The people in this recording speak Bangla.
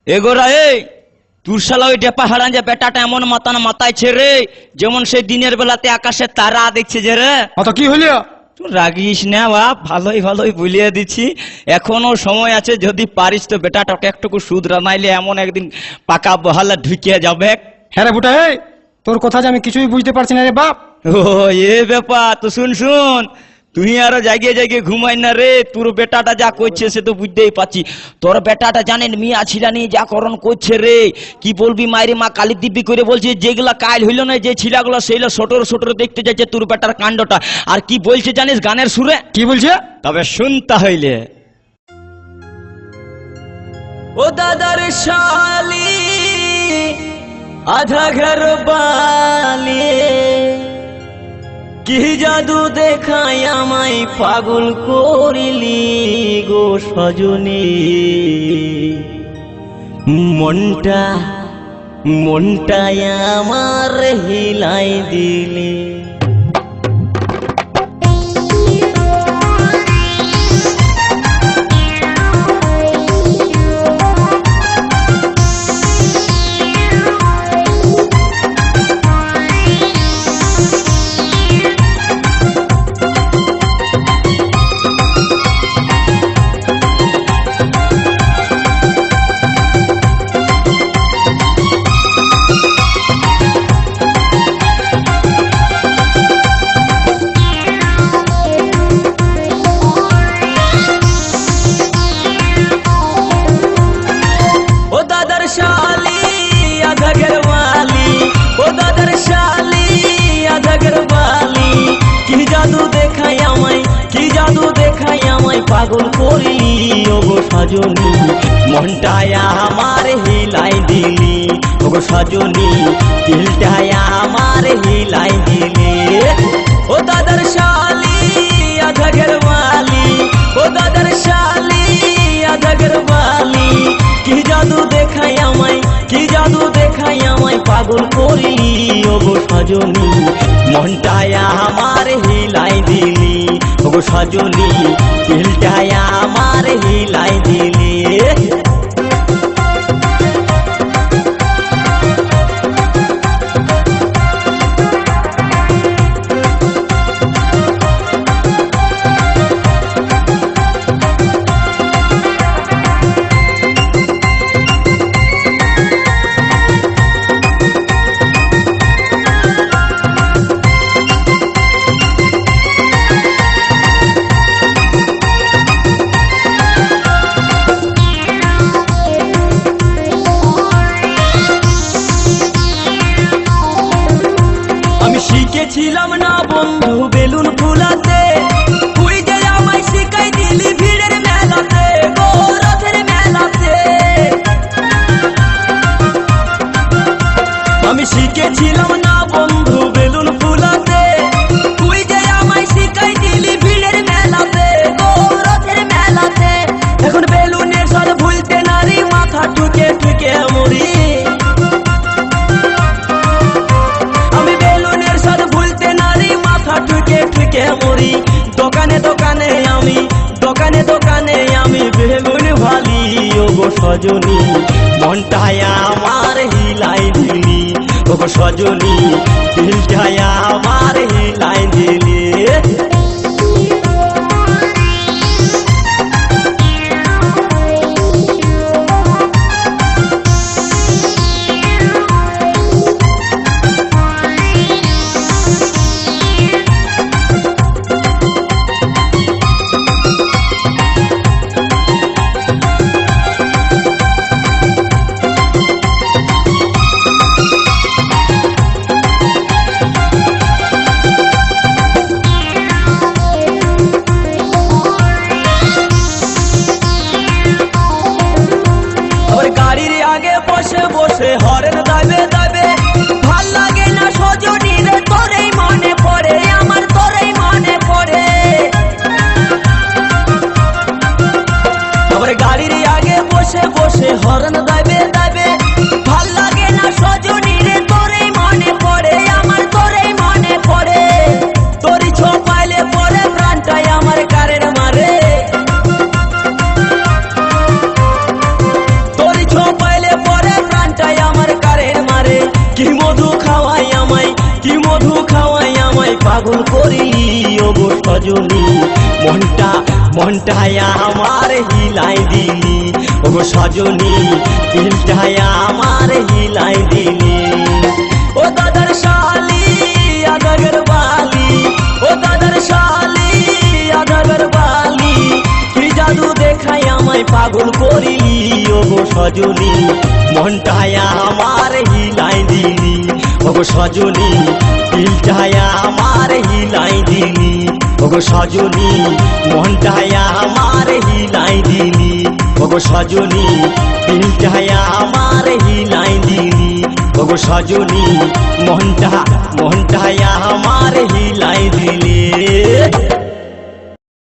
এগোরা এই তোর শালা ওই ডেপা হারান যে বেটাটা এমন মাতান মাতাইছে রে যেমন সেই দিনের বেলাতে আকাশে তারা দেখছে যে রে। অত কি হইল? তুই রাগিস না বাপ, ভালোই ভালোই বলিয়ে দিচ্ছি, এখনো সময় আছে, যদি পারিস তো বেটাটাকে একটুকু শুধরা, নাইলে এমন একদিন পাকা বহালে ঢুকিয়ে যাবে। হ্যাঁ রে বুটা, এই তোর কথা যে আমি কিছুই বুঝতে পারছি না রে বাপ। ও এ ব্যাপার তো, শুন শুন, তুই আরো জাগিয়ে জাগিয়ে ঘুমাই না রে, তোর বেটাটা যা করছে সে তো বুঝতেই পারছি। তোর বেটাটা জানেন মিয়া ছিলানি যা করণ করছে রে, কি বলবি, মায়ের মা কালী দিব্যি করে বলছে যেগুলা কাল হইল না, যে ছিলাগুলো সেইগুলো ছোটর ছোটর দেখতে যাচ্ছে তোর বেটার কাণ্ডটা। আর কি বলছে জানিস গানের সুরে? কি বলছে? তবে শুনতে হইলে, ও দাদার শালি আধা ঘর বালি, কি জাদু দেখাই আমায় পাগল করিলি গো সজনী, মনটা আমার হিলাই দিলি। পাগল করিলি ওগো সজনী, মনটায় আমার হিলাই দিলি ওগো সজনী, দিলটায় আমার হিলাই দিলি। ও দাদার শালি আধা ঘরওয়ালি, ও দাদার শালি আধা ঘরওয়ালি, কি জাদু দেখাই আমায়, কি জাদু দেখাই আমায় পাগল করিলি ওগো সজনী, মনটায় আমার হিলাই দিলি ওগো সজনী, দিলটায় আমার হিলাই দিলি। শিখেছিলাম না বন্ধু বেলুন ফুলাতে, তুই যে আমায় শিখাই দিলি ভিড়ের মেলাতে গো রথের মেলাতে। আমি শিখেছিলাম না বন্ধু বেলুন ফুলাতে, তুই যে আমায় শিখাই দিলি ভিড়ের মেলাতে গো রথের মেলাতে। এখন বেলুনের স্বাদ ভুলতে নারী মাথা ঠুকে ঠুকে মরি, মরি। দোকানে দোকানে আমি, দোকানে দোকানে আমি বেলুন ভালি ওগো সজনী, মনটায় আমার হিলাই দিলি ওগো সজনী, দিলটায় আমার হিলাই দিলি। বসে বসে হরেন দাবে দাবে, ভাল লাগে না সজনী রে, তোরেই মনে পড়ে আমার, তোরেই মনে পড়ে। আবার গাড়ির আগে বসে বসে হরেন দাবে দাবে, ভাল লাগে না সজনী রে, তোরেই মনে পড়ে আমার, তোরেই মনে পড়ে। তোরই ছোপাইলে পরে প্রাণটাই আমার কারের মারে, তোরই ছোপাইলে সজনী মনটায় আমার হিলাই দিলি, ওগো সজনী দিলটায় আমার হিলাই দিলি। ও দাদার শালি আদাগের বালি, ও দাদার শালি আদাগের বালি, কি জাদু দেখাই আমায় পাগল করিলি, ওগো সজনী মনটায় আমার হিলাই দিলি, ওগো সজনী দিলটায় আমার হিলাই দিলি, ওগো সজনী মনটায় আমার হিলাই দিলি, ওগো সজনী দিলটায় আমার হিলাই দিলি, ওগো সজনী মনটায় আমার হিলাই দিলি।